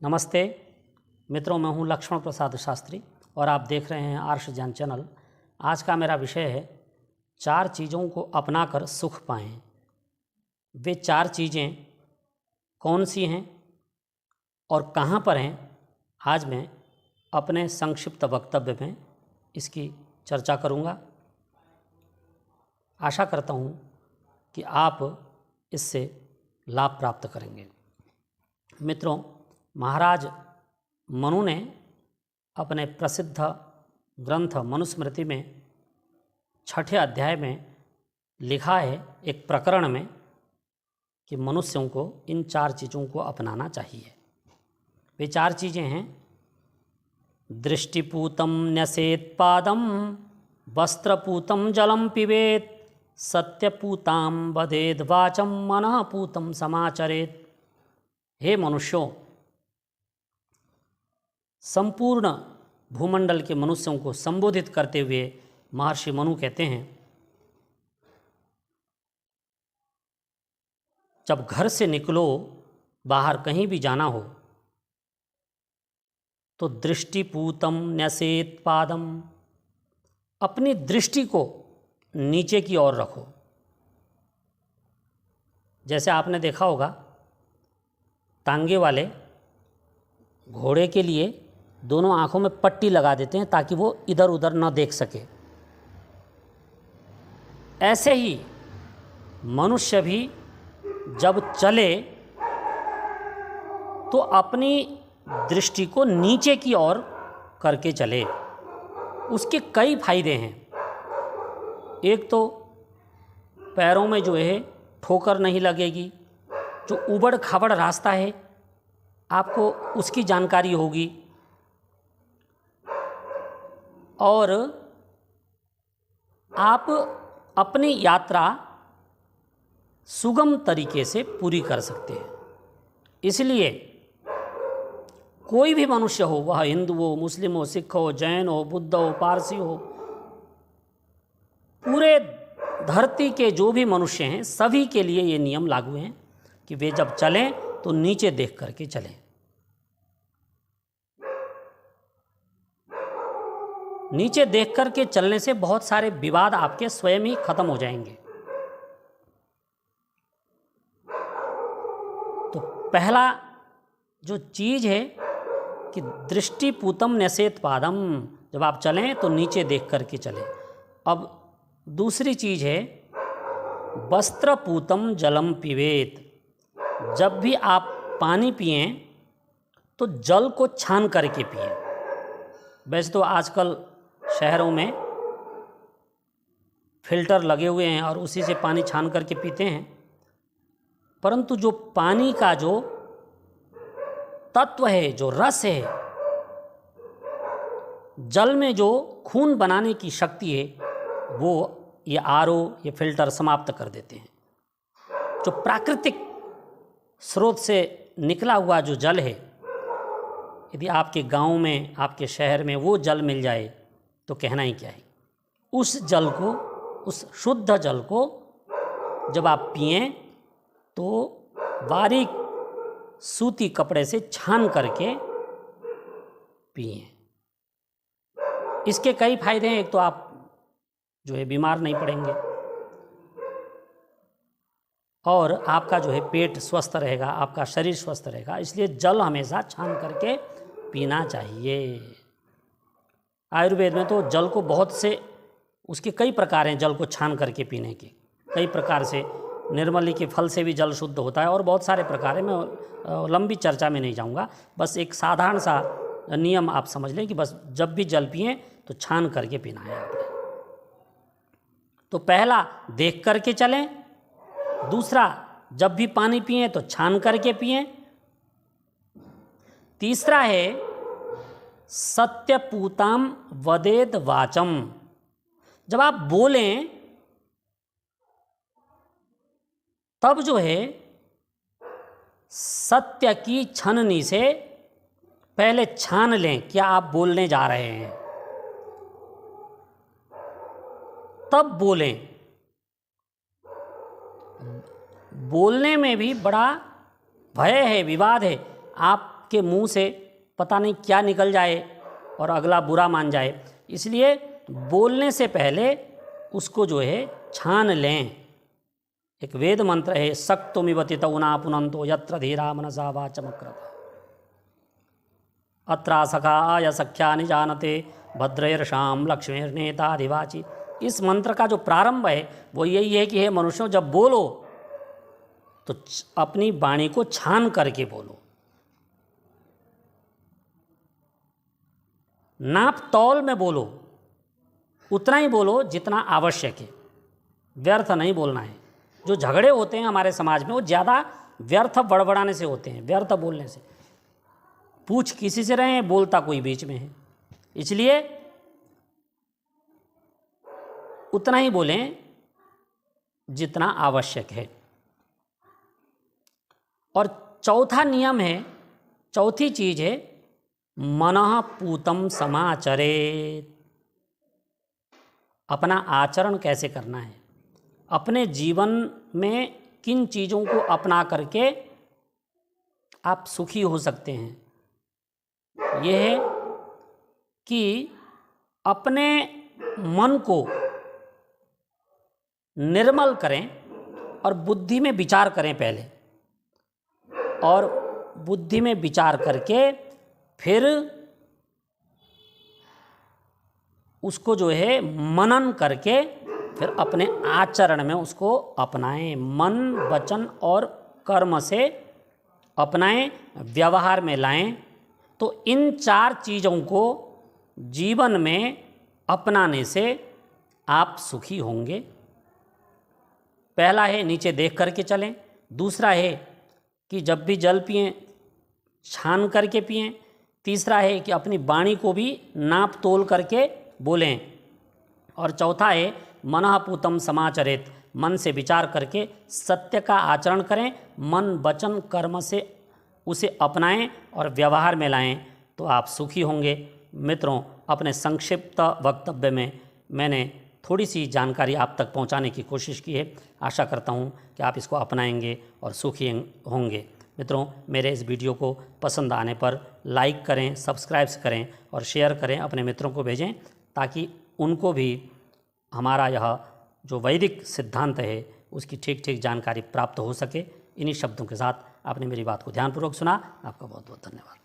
नमस्ते मित्रों, मैं हूं लक्ष्मण प्रसाद शास्त्री और आप देख रहे हैं आर्ष ज्ञान चैनल। आज का मेरा विषय है 4 चीज़ों को अपनाकर सुख पाएं। वे 4 चीज़ें कौन सी हैं और कहां पर हैं, आज मैं अपने संक्षिप्त वक्तव्य में इसकी चर्चा करूंगा। आशा करता हूं कि आप इससे लाभ प्राप्त करेंगे। मित्रों, महाराज मनु ने अपने प्रसिद्ध ग्रंथ मनुस्मृति में 6ठे अध्याय में लिखा है एक प्रकरण में कि मनुष्यों को इन 4 चीज़ों को अपनाना चाहिए। वे 4 चीज़ें हैं: दृष्टिपूतं न्यसेत् पादं, वस्त्रपूतं जलं पिबेत्, सत्यपूतां वदेद् वाचं, मनःपूतं समाचरेत्। हे मनुष्यों, संपूर्ण भूमंडल के मनुष्यों को संबोधित करते हुए महर्षि मनु कहते हैं, जब घर से निकलो, बाहर कहीं भी जाना हो, तो दृष्टिपूतं न्यसेत् पादम, अपनी दृष्टि को नीचे की ओर रखो। जैसे आपने देखा होगा, तांगे वाले घोड़े के लिए दोनों आंखों में पट्टी लगा देते हैं ताकि वो इधर उधर न देख सके। ऐसे ही मनुष्य भी जब चले तो अपनी दृष्टि को नीचे की ओर करके चले। उसके कई फायदे हैं। एक तो पैरों में जो है ठोकर नहीं लगेगी। जो उबड़ खाबड़ रास्ता है आपको उसकी जानकारी होगी और आप अपनी यात्रा सुगम तरीके से पूरी कर सकते हैं। इसलिए कोई भी मनुष्य हो, वह हिंदू हो, मुस्लिम हो, सिख हो, जैन हो, बुद्ध हो, पारसी हो, पूरे धरती के जो भी मनुष्य हैं सभी के लिए ये नियम लागू हैं कि वे जब चलें तो नीचे देख करके चलें। नीचे देख करके चलने से बहुत सारे विवाद आपके स्वयं ही खत्म हो जाएंगे। तो पहला जो चीज़ है कि दृष्टिपूतं न्यसेत् पादम, जब आप चलें तो नीचे देख करके चलें। अब दूसरी चीज़ है वस्त्रपूतं जलम पिबेत्, जब भी आप पानी पिएं तो जल को छान करके पिएं। वैसे तो आजकल शहरों में फिल्टर लगे हुए हैं और उसी से पानी छान करके पीते हैं, परंतु जो पानी का जो तत्व है, जो रस है, जल में जो खून बनाने की शक्ति है, वो ये आरओ, ये फिल्टर समाप्त कर देते हैं। जो प्राकृतिक स्रोत से निकला हुआ जो जल है, यदि आपके गांव में, आपके शहर में वो जल मिल जाए तो कहना ही क्या है। उस जल को, उस शुद्ध जल को जब आप पिएं तो बारीक सूती कपड़े से छान करके पिएं। इसके कई फायदे हैं। एक तो आप जो है बीमार नहीं पड़ेंगे और आपका जो है पेट स्वस्थ रहेगा, आपका शरीर स्वस्थ रहेगा। इसलिए जल हमेशा छान करके पीना चाहिए। आयुर्वेद में तो जल को बहुत से, उसके कई प्रकार हैं जल को छान करके पीने के, कई प्रकार से। निर्मली के फल से भी जल शुद्ध होता है और बहुत सारे प्रकार है। मैं लंबी चर्चा में नहीं जाऊंगा, बस एक साधारण सा नियम आप समझ लें कि बस जब भी जल पिएं तो छान करके पीना है आपने। तो पहला, देख करके चलें। दूसरा, जब भी पानी पिएं तो छान करके पिएं। तीसरा है सत्यपूतां वदेद् वाचम, जब आप बोलें तब जो है सत्य की छननी से पहले छान लें क्या आप बोलने जा रहे हैं, तब बोलें। बोलने में भी बड़ा भय है, विवाद है। आप आपके मुंह से पता नहीं क्या निकल जाए और अगला बुरा मान जाए। इसलिए बोलने से पहले उसको जो है छान लें। एक वेद मंत्र है, सक्तुमिवतित उना पुनंतो यत्र धीरा मनसा वाचमक्रता अत्रा सखा आय सख्या निजानते भद्रैर्षाम लक्ष्मीर्नेताधिवाची। इस मंत्र का जो प्रारंभ है वो यही है कि हे मनुष्यों, जब बोलो तो अपनी वाणी को छान करके बोलो। नाप तौल में बोलो, उतना ही बोलो जितना आवश्यक है, व्यर्थ नहीं बोलना है। जो झगड़े होते हैं हमारे समाज में वो ज़्यादा व्यर्थ बड़बड़ाने से होते हैं, व्यर्थ बोलने से। पूछ किसी से रहे, बोलता कोई बीच में है। इसलिए उतना ही बोलें जितना आवश्यक है। और चौथा नियम है, चौथी चीज है, मनः पूतं समाचरेत्। अपना आचरण कैसे करना है, अपने जीवन में किन चीज़ों को अपना करके आप सुखी हो सकते हैं। यह है कि अपने मन को निर्मल करें और बुद्धि में विचार करें पहले, और बुद्धि में विचार करके फिर उसको जो है मनन करके फिर अपने आचरण में उसको अपनाएं। मन, वचन और कर्म से अपनाएं, व्यवहार में लाएं। तो इन 4 चीज़ों को जीवन में अपनाने से आप सुखी होंगे। पहला है नीचे देख करके चलें। दूसरा है कि जब भी जल पिएं छान करके पिएं। तीसरा है कि अपनी वाणी को भी नाप तोल करके बोलें। और चौथा है मनः पूतं समाचरेत्, मन से विचार करके सत्य का आचरण करें। मन, वचन, कर्म से उसे अपनाएं और व्यवहार में लाएं तो आप सुखी होंगे। मित्रों, अपने संक्षिप्त वक्तव्य में मैंने थोड़ी सी जानकारी आप तक पहुंचाने की कोशिश की है। आशा करता हूं कि आप इसको अपनाएंगे और सुखी होंगे। मित्रों, मेरे इस वीडियो को पसंद आने पर लाइक करें, सब्सक्राइब करें और शेयर करें, अपने मित्रों को भेजें ताकि उनको भी हमारा यह जो वैदिक सिद्धांत है उसकी ठीक ठीक जानकारी प्राप्त हो सके। इन्हीं शब्दों के साथ आपने मेरी बात को ध्यानपूर्वक सुना। आपका बहुत बहुत धन्यवाद।